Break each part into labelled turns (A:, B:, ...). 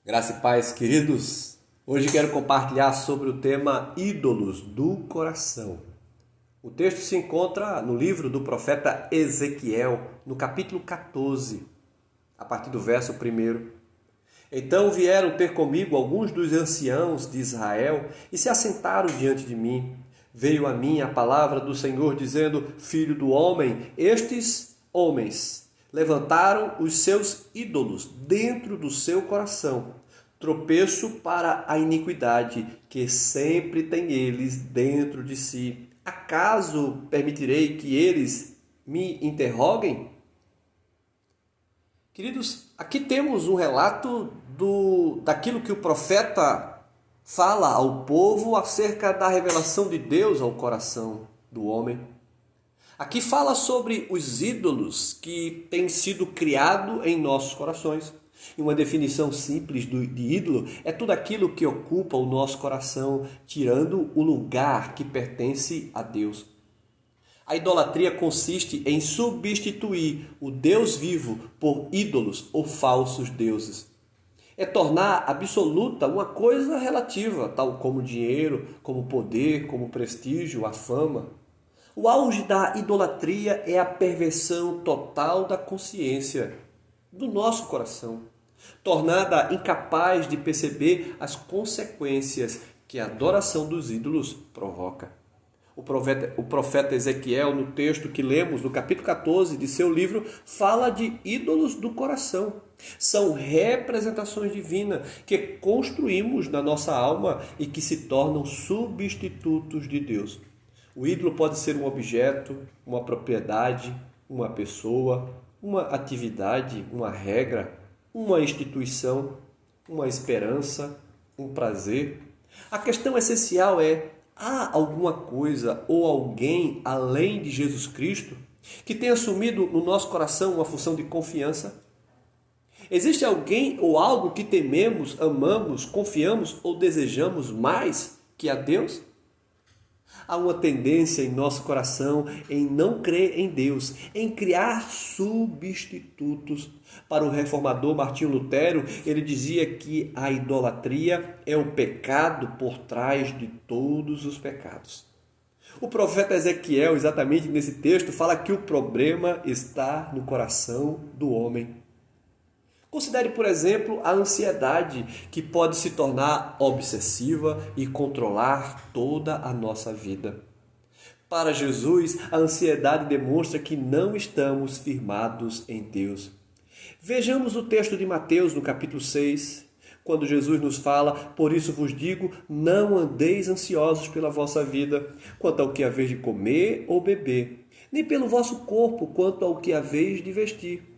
A: Graça e paz, queridos. Hoje quero compartilhar sobre o tema ídolos do coração. O texto se encontra no livro do profeta Ezequiel, no capítulo 14, a partir do verso 1. Então vieram ter comigo alguns dos anciãos de Israel e se assentaram diante de mim. Veio a mim a palavra do Senhor dizendo: Filho do homem, estes homens levantaram os seus ídolos dentro do seu coração, tropeço para a iniquidade que sempre tem eles dentro de si. Acaso permitirei que eles me interroguem? Queridos, aqui temos um relato daquilo que o profeta fala ao povo acerca da revelação de Deus ao coração do homem. Aqui fala sobre os ídolos que têm sido criados em nossos corações. E uma definição simples de ídolo é tudo aquilo que ocupa o nosso coração, tirando o lugar que pertence a Deus. A idolatria consiste em substituir o Deus vivo por ídolos ou falsos deuses. É tornar absoluta uma coisa relativa, tal como dinheiro, como poder, como prestígio, a fama. O auge da idolatria é a perversão total da consciência, do nosso coração, tornada incapaz de perceber as consequências que a adoração dos ídolos provoca. O profeta Ezequiel, no texto que lemos, no capítulo 14 de seu livro, fala de ídolos do coração. São representações divinas que construímos na nossa alma e que se tornam substitutos de Deus. O ídolo pode ser um objeto, uma propriedade, uma pessoa, uma atividade, uma regra, uma instituição, uma esperança, um prazer. A questão essencial é: há alguma coisa ou alguém além de Jesus Cristo que tenha assumido no nosso coração uma função de confiança? Existe alguém ou algo que tememos, amamos, confiamos ou desejamos mais que a Deus? Há uma tendência em nosso coração em não crer em Deus, em criar substitutos. Para o reformador Martinho Lutero, ele dizia que a idolatria é o pecado por trás de todos os pecados. O profeta Ezequiel, exatamente nesse texto, fala que o problema está no coração do homem. Considere, por exemplo, a ansiedade, que pode se tornar obsessiva e controlar toda a nossa vida. Para Jesus, a ansiedade demonstra que não estamos firmados em Deus. Vejamos o texto de Mateus, no capítulo 6, quando Jesus nos fala: Por isso vos digo, não andeis ansiosos pela vossa vida, quanto ao que haveis de comer ou beber, nem pelo vosso corpo, quanto ao que haveis de vestir.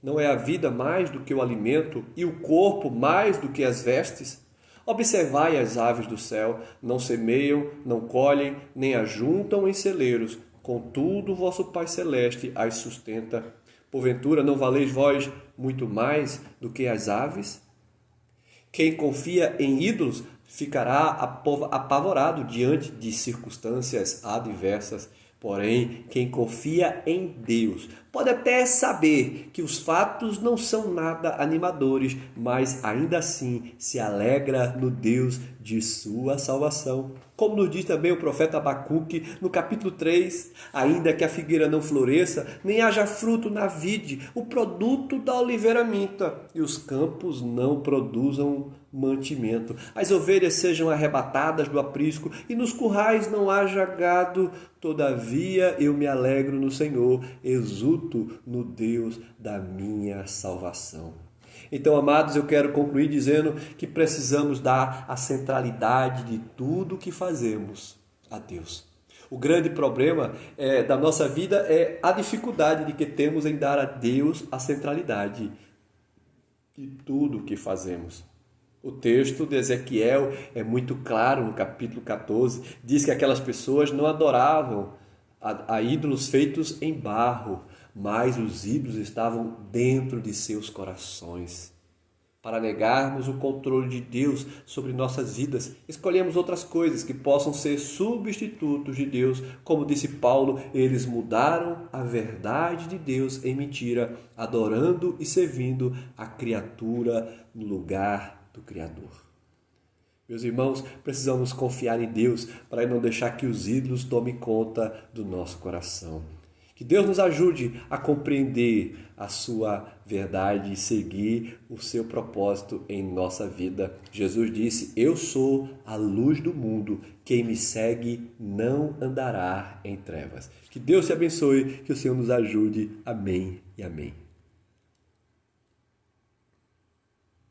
A: Não é a vida mais do que o alimento e o corpo mais do que as vestes? Observai as aves do céu, não semeiam, não colhem, nem ajuntam em celeiros, contudo vosso Pai Celeste as sustenta. Porventura não valeis vós muito mais do que as aves? Quem confia em ídolos ficará apavorado diante de circunstâncias adversas. Porém, quem confia em Deus pode até saber que os fatos não são nada animadores, mas ainda assim se alegra no Deus de sua salvação. Como nos diz também o profeta Abacuque no capítulo 3, ainda que a figueira não floresça, nem haja fruto na vide, o produto da oliveira minta, e os campos não produzam mantimento. As ovelhas sejam arrebatadas do aprisco, e nos currais não haja gado. Todavia eu me alegro no Senhor, exulto no Deus da minha salvação. Então, amados, eu quero concluir dizendo que precisamos dar a centralidade de tudo o que fazemos a Deus. O grande problema da nossa vida é a dificuldade de que temos em dar a Deus a centralidade de tudo o que fazemos. O texto de Ezequiel é muito claro no capítulo 14. Diz que aquelas pessoas não adoravam a ídolos feitos em barro, mas os ídolos estavam dentro de seus corações. Para negarmos o controle de Deus sobre nossas vidas, escolhemos outras coisas que possam ser substitutos de Deus. Como disse Paulo, eles mudaram a verdade de Deus em mentira, adorando e servindo a criatura no lugar do Criador. Meus irmãos, precisamos confiar em Deus para não deixar que os ídolos tomem conta do nosso coração. Que Deus nos ajude a compreender a sua verdade e seguir o seu propósito em nossa vida. Jesus disse: eu sou a luz do mundo, quem me segue não andará em trevas. Que Deus te abençoe, que o Senhor nos ajude. Amém e amém.